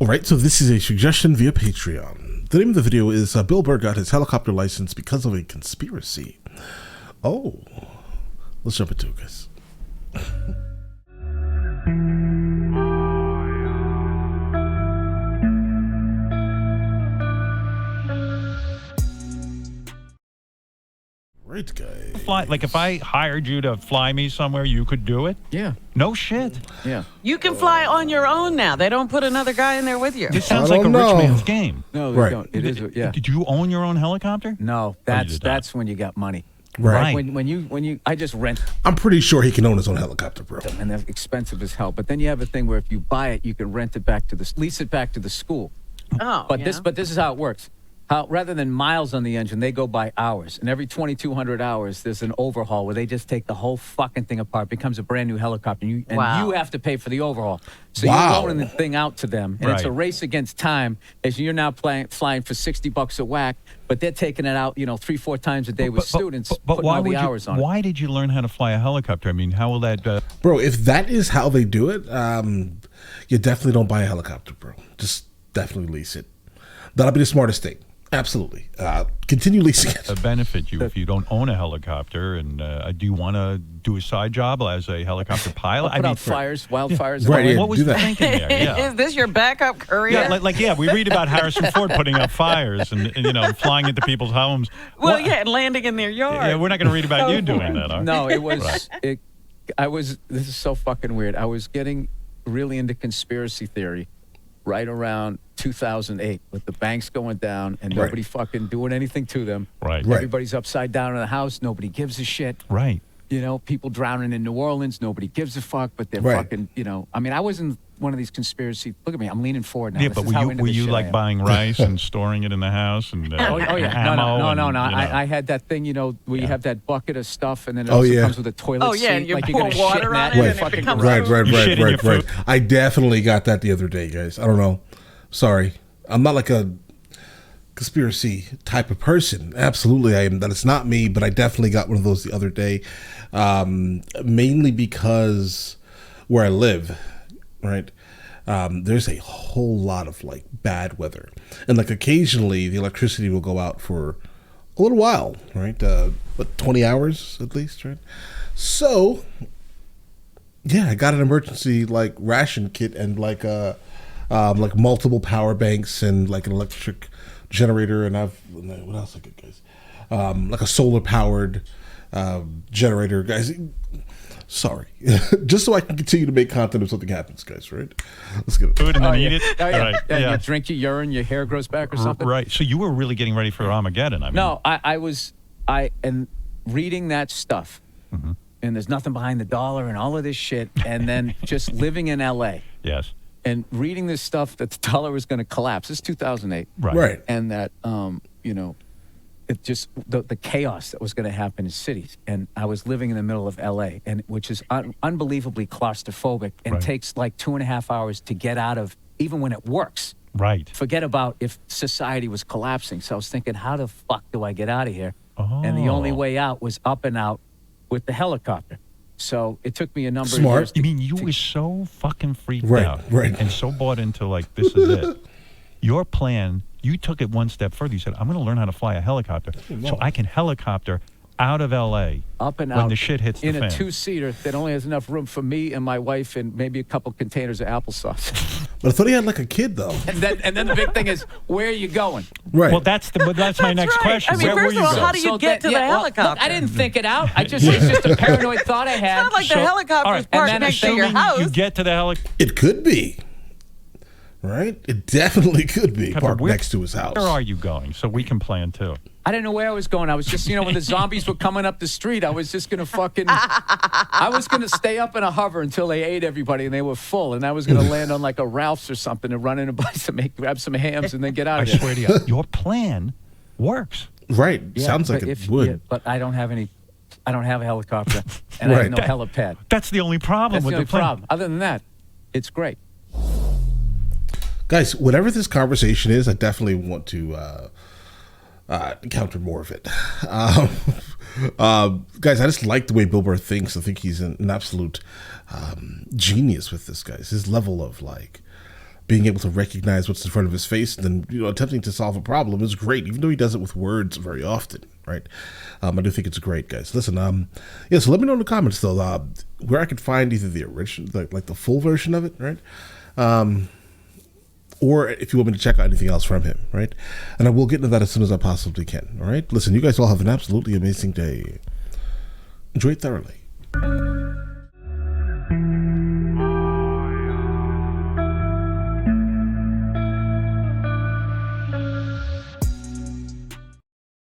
All right, so this is a suggestion via Patreon. The name of the video is Bill Burr got his helicopter license because of a conspiracy. Oh, let's jump into it, guys. Right, guys. Fly, like if I hired you to fly me somewhere, you could do it? Yeah. No shit. Yeah. You can fly on your own now. They don't put another guy in there with you. This sounds like a rich man's game. No, they Right. don't. It is. Yeah. Did you own your own helicopter? No, that's when you got money. Right. When you, I just rent I'm pretty sure he can own his own helicopter, bro. them, and they're expensive as hell. But then you have a thing where if you buy it, you can rent it back to lease it back to the school. Oh, But yeah. this is how it works. How rather than miles on the engine, they go by hours, and every 2,200 hours, there's an overhaul where they just take the whole fucking thing apart. It becomes a brand new helicopter, and Wow. you have to pay for the overhaul. So Wow. you're loaning the thing out to them, and it's a race against time. As you're now flying for $60 a whack, but they're taking it out, 3-4 times a day with students, putting all the hours on it. Why did you learn how to fly a helicopter? I mean, how will that... Bro, if that is how they do it, you definitely don't buy a helicopter, bro. Just definitely lease it. That'll be the smartest thing. Absolutely. Continue leasing it. benefit you if you don't own a helicopter? And do you want to do a side job as a helicopter pilot? Put out fires, wildfires. Right, yeah. What was do the that. thinking there? Yeah. Is this your backup career? Yeah, we read about Harrison Ford putting out fires and flying into people's homes. Well, yeah, and landing in their yard. Yeah, we're not going to read about you doing that, are we? No, it was. This is so fucking weird. I was getting really into conspiracy theory right around 2008 with the banks going down and nobody fucking doing anything to them. Right. Everybody's upside down in the house. Nobody gives a shit. Right. People drowning in New Orleans. Nobody gives a fuck, but they're fucking, I mean, I wasn't one of these conspiracy. Look at me. I'm leaning forward now. Yeah, This but is how into were this you shit I like am. buying rice and storing it in the house and Oh yeah, ammo no. and, I had that thing, where you have that bucket of stuff, and then it also comes with a toilet Oh, yeah, seat. and you like pour you're gonna water shit in on that. it and and it fucking becomes garage. Right. I definitely got that the other day, guys. I don't know. Sorry. I'm not like a conspiracy type of person. Absolutely, I am. That is not me, but I definitely got one of those the other day. Mainly because where I live, right? There's a whole lot of like bad weather, and like occasionally the electricity will go out for a little while, right? 20 hours at least, right? So yeah, I got an emergency like ration kit and like like multiple power banks and like an electric generator, and what else I get, guys? Like a solar powered generator, guys. Sorry, just so I can continue to make content if something happens, guys. Right? Let's get it. Food and then eat it. Oh, yeah. Right. You drink your urine, your hair grows back or something. Right. So you were really getting ready for Armageddon. I mean, No, I was reading that stuff, and there's nothing behind the dollar and all of this shit, and then just living in L.A. Yes. and reading this stuff that the dollar was going to collapse. This is 2008, Right. and that it just the chaos that was going to happen in cities. And I was living in the middle of L.A., and which is unbelievably claustrophobic and takes like 2.5 hours to get out of, even when it works. Right. Forget about if society was collapsing. So I was thinking, how the fuck do I get out of here? And the only way out was up and out with the helicopter. So it took me a number of years. You mean you were so fucking freaked out Right. and so bought into like, this is it. Your plan, you took it one step further. You said, I'm going to learn how to fly a helicopter so I can helicopter out of L.A. up and when out the shit hits the in fan. a two-seater that only has enough room for me and my wife and maybe a couple containers of applesauce. But I thought he had like a kid though. and then the big thing is, where are you going? Right. Well, that's my next right. question. I mean, Where were first you of all, going? how do you get to the helicopter? Look, I didn't think it out. It's just a paranoid thought I had. It's not like the helicopter's all right, parked and then next to your assuming house. you get to the helicopter. It could be. Right? It definitely could be parked next to his house. Where are you going? So we can plan too. I didn't know where I was going. I was just, when the zombies were coming up the street, I was just going to I was going to stay up in a hover until they ate everybody and they were full. And I was going to land on like a Ralph's or something and run in and grab some hams and then get out I of there. swear to you, your plan works. Right. Yeah, Sounds like but it would. yeah, but I don't have a helicopter and I have no helipad. That's the only problem That's with the only the plan. problem. Other than that, it's great. Guys, whatever this conversation is, I definitely want to encounter more of it. Guys, I just like the way Bill Burr thinks. I think he's an absolute genius with this, guys. His level of like being able to recognize what's in front of his face and then attempting to solve a problem is great, even though he does it with words very often, right? I do think it's great, guys. Listen, so let me know in the comments though where I could find either the original, like the full version of it, right? Or if you want me to check out anything else from him, right? And I will get into that as soon as I possibly can, all right? Listen, you guys all have an absolutely amazing day. Enjoy it thoroughly.